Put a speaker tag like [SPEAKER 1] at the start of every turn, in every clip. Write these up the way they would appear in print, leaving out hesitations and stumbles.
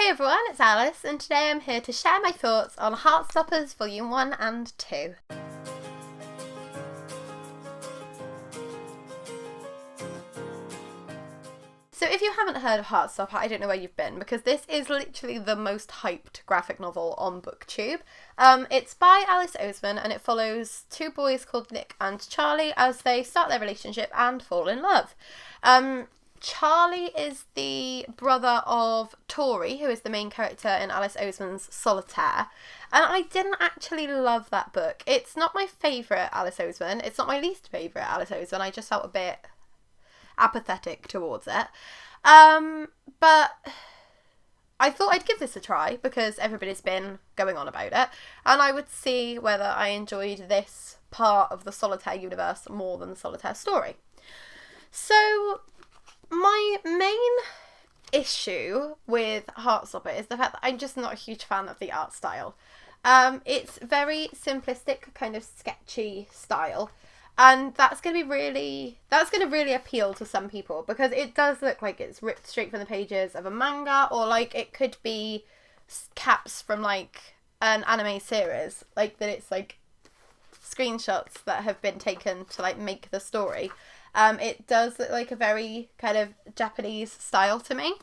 [SPEAKER 1] Hey everyone, it's Alice, and today I'm here to share my thoughts on Heartstoppers Volume 1 and 2. So if you haven't heard of Heartstopper, I don't know where you've been, because this is literally the most hyped graphic novel on BookTube. It's by Alice Oseman, and it follows two boys called Nick and Charlie as they start their relationship and fall in love. Charlie is the brother of Tori, who is the main character in Alice Oseman's Solitaire, and I didn't actually love that book. It's not my favourite Alice Oseman, it's not my least favourite Alice Oseman, I just felt a bit apathetic towards it. But I thought I'd give this a try because everybody's been going on about it, and I would see whether I enjoyed this part of the Solitaire universe more than the Solitaire story. So my main issue with Heartstopper is the fact that I'm just not a huge fan of the art style. It's very simplistic, kind of sketchy style, and that's going to really appeal to some people because it does look like it's ripped straight from the pages of a manga, or like it could be caps from like an anime series, like that it's like screenshots that have been taken to like make the story. It does look like a very kind of Japanese style to me.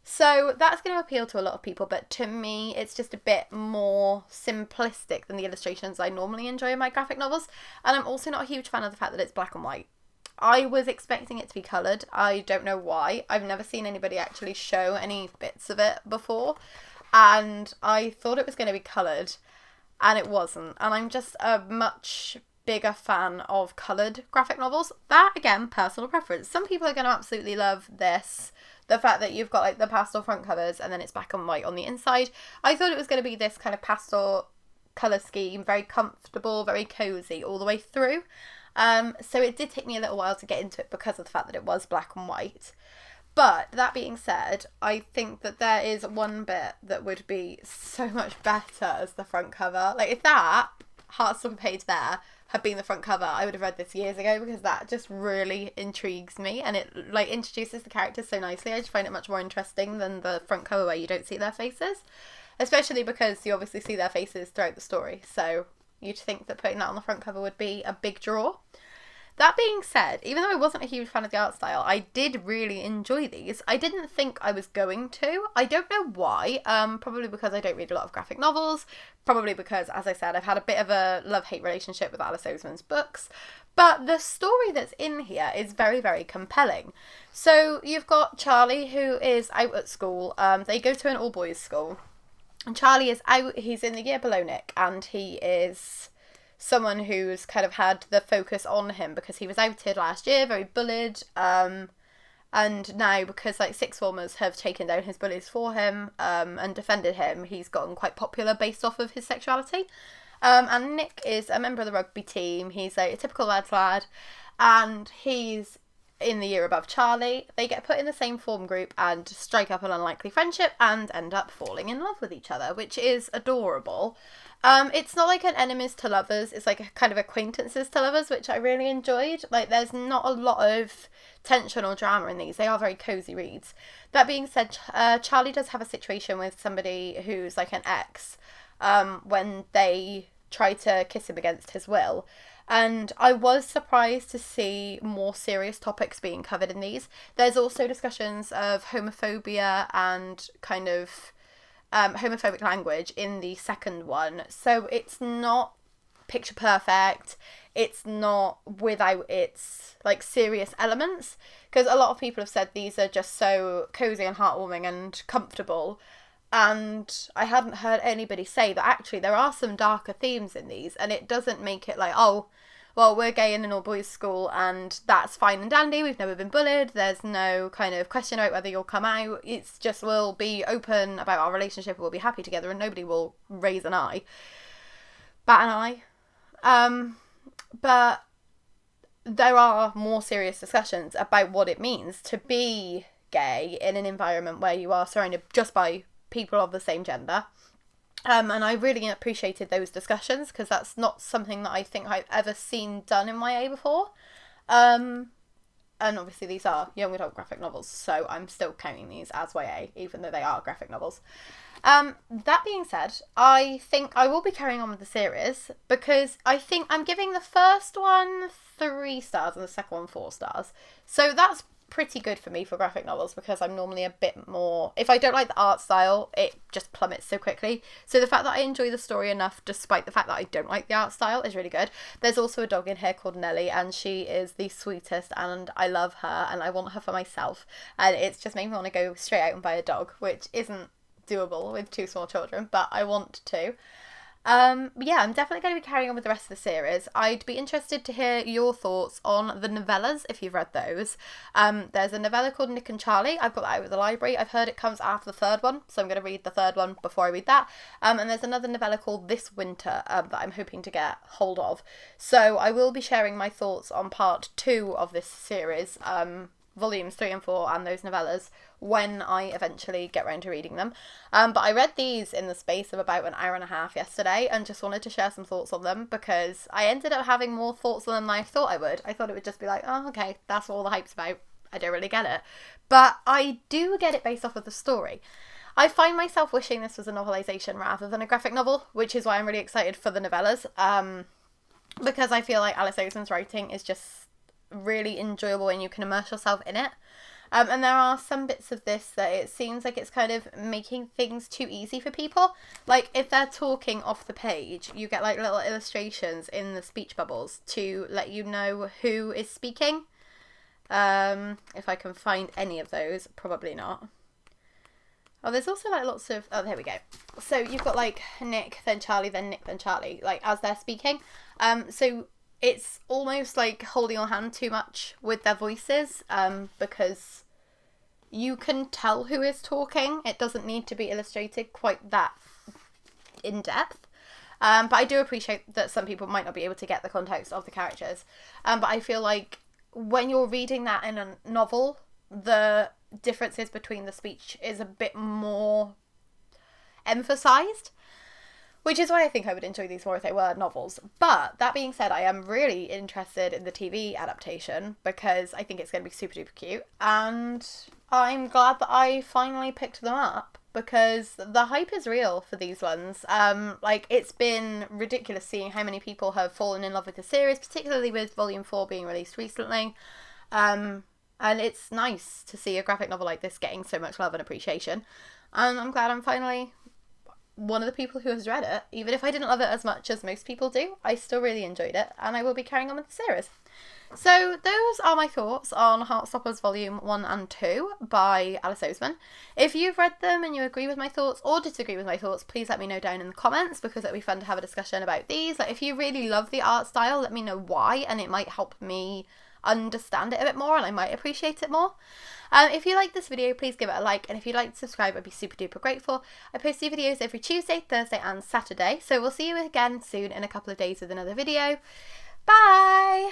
[SPEAKER 1] So that's going to appeal to a lot of people, but to me it's just a bit more simplistic than the illustrations I normally enjoy in my graphic novels. And I'm also not a huge fan of the fact that it's black and white. I was expecting it to be coloured. I don't know why. I've never seen anybody actually show any bits of it before. And I thought it was going to be coloured, and it wasn't. And I'm just a much bigger fan of coloured graphic novels. That, again, personal preference. Some people are going to absolutely love this. The fact that you've got like the pastel front covers and then it's black and white on the inside. I thought it was going to be this kind of pastel colour scheme, very comfortable, very cosy all the way through. So it did take me a little while to get into it because of the fact that it was black and white. But that being said, I think that there is one bit that would be so much better as the front cover. Like if that Heartstopper page there had been the front cover, I would have read this years ago, because that just really intrigues me, and it like introduces the characters so nicely. I just find it much more interesting than the front cover where you don't see their faces, especially because you obviously see their faces throughout the story, so you'd think that putting that on the front cover would be a big draw. That being said, even though I wasn't a huge fan of the art style, I did really enjoy these. I didn't think I was going to. I don't know why. Probably because I don't read a lot of graphic novels. Probably because, as I said, I've had a bit of a love-hate relationship with Alice Oseman's books. But the story that's in here is very, very compelling. So you've got Charlie, who is out at school. They go to an all-boys school. And Charlie is out. He's in the year below Nick, and he is someone who's kind of had the focus on him because he was outed last year, very bullied, and now because like sixth formers have taken down his bullies for him and defended him, he's gotten quite popular based off of his sexuality. And Nick is a member of the rugby team. He's like a typical lad's lad, and he's in the year above Charlie. They get put in the same form group and strike up an unlikely friendship and end up falling in love with each other, which is adorable. It's not like an enemies to lovers, it's like a kind of acquaintances to lovers, which I really enjoyed. Like, there's not a lot of tension or drama in these. They are very cozy reads. That being said, Charlie does have a situation with somebody who's like an ex, when they try to kiss him against his will. And I was surprised to see more serious topics being covered in these. There's also discussions of homophobia and kind of homophobic language in the second one. So it's not picture perfect. It's not without its like serious elements, because a lot of people have said these are just so cozy and heartwarming and comfortable. And I hadn't heard anybody say that actually there are some darker themes in these, and it doesn't make it like, oh, well, we're gay in an all-boys school and that's fine and dandy, we've never been bullied, there's no kind of question about whether you'll come out, it's just we'll be open about our relationship, we'll be happy together, and nobody will raise an eye. Bat an eye. But there are more serious discussions about what it means to be gay in an environment where you are surrounded just by people of the same gender. And I really appreciated those discussions, because that's not something that I think I've ever seen done in YA before. and obviously these are young adult graphic novels, so I'm still counting these as YA, even though they are graphic novels. That being said, I think I will be carrying on with the series because I think I'm giving the first one 3 stars and the second one 4 stars. So that's pretty good for me for graphic novels because I'm normally a bit more... If I don't like the art style, it just plummets so quickly. So the fact that I enjoy the story enough, despite the fact that I don't like the art style, is really good. There's also a dog in here called Nelly, and she is the sweetest, and I love her, and I want her for myself. And it's just made me want to go straight out and buy a dog, which isn't doable with 2 small children, but I want to. Yeah, I'm definitely going to be carrying on with the rest of the series. I'd be interested to hear your thoughts on the novellas, if you've read those. There's a novella called Nick and Charlie. I've got that out of the library. I've heard it comes after the 3rd one, so I'm going to read the 3rd one before I read that. And there's another novella called This Winter that I'm hoping to get hold of. So I will be sharing my thoughts on part 2 of this series, volumes 3 and 4 and those novellas, when I eventually get round to reading them. But I read these in the space of about an hour and a half yesterday and just wanted to share some thoughts on them because I ended up having more thoughts on them than I thought I would. I thought it would just be like, oh, okay, that's all the hype's about. I don't really get it. But I do get it based off of the story. I find myself wishing this was a novelisation rather than a graphic novel, which is why I'm really excited for the novellas. Because I feel like Alice Oseman's writing is just really enjoyable and you can immerse yourself in it. And there are some bits of this that it seems like it's kind of making things too easy for people. Like, if they're talking off the page, you get, like, little illustrations in the speech bubbles to let you know who is speaking. If I can find any of those, probably not. Oh, there's also, like, lots of... Oh, there we go. So you've got, like, Nick, then Charlie, then Nick, then Charlie, like, as they're speaking. So it's almost like holding your hand too much with their voices, because you can tell who is talking. It doesn't need to be illustrated quite that in depth. But I do appreciate that some people might not be able to get the context of the characters. But I feel like when you're reading that in a novel, the differences between the speech is a bit more emphasised. Which is why I think I would enjoy these more if they were novels. But that being said, I am really interested in the TV adaptation because I think it's going to be super duper cute. And I'm glad that I finally picked them up because the hype is real for these ones. Like, it's been ridiculous seeing how many people have fallen in love with the series, particularly with Volume 4 being released recently. And it's nice to see a graphic novel like this getting so much love and appreciation. And I'm glad I'm finally one of the people who has read it. Even if I didn't love it as much as most people do, I still really enjoyed it, and I will be carrying on with the series. So those are my thoughts on Heartstoppers Volume 1 and 2 by Alice Oseman. If you've read them and you agree with my thoughts or disagree with my thoughts, please let me know down in the comments because it'll be fun to have a discussion about these. Like, if you really love the art style, let me know why, and it might help me understand it a bit more and I might appreciate it more. If you like this video, please give it a like, and if you'd like to subscribe, I'd be super duper grateful. I post new videos every Tuesday, Thursday and Saturday, so we'll see you again soon in a couple of days with another video. Bye!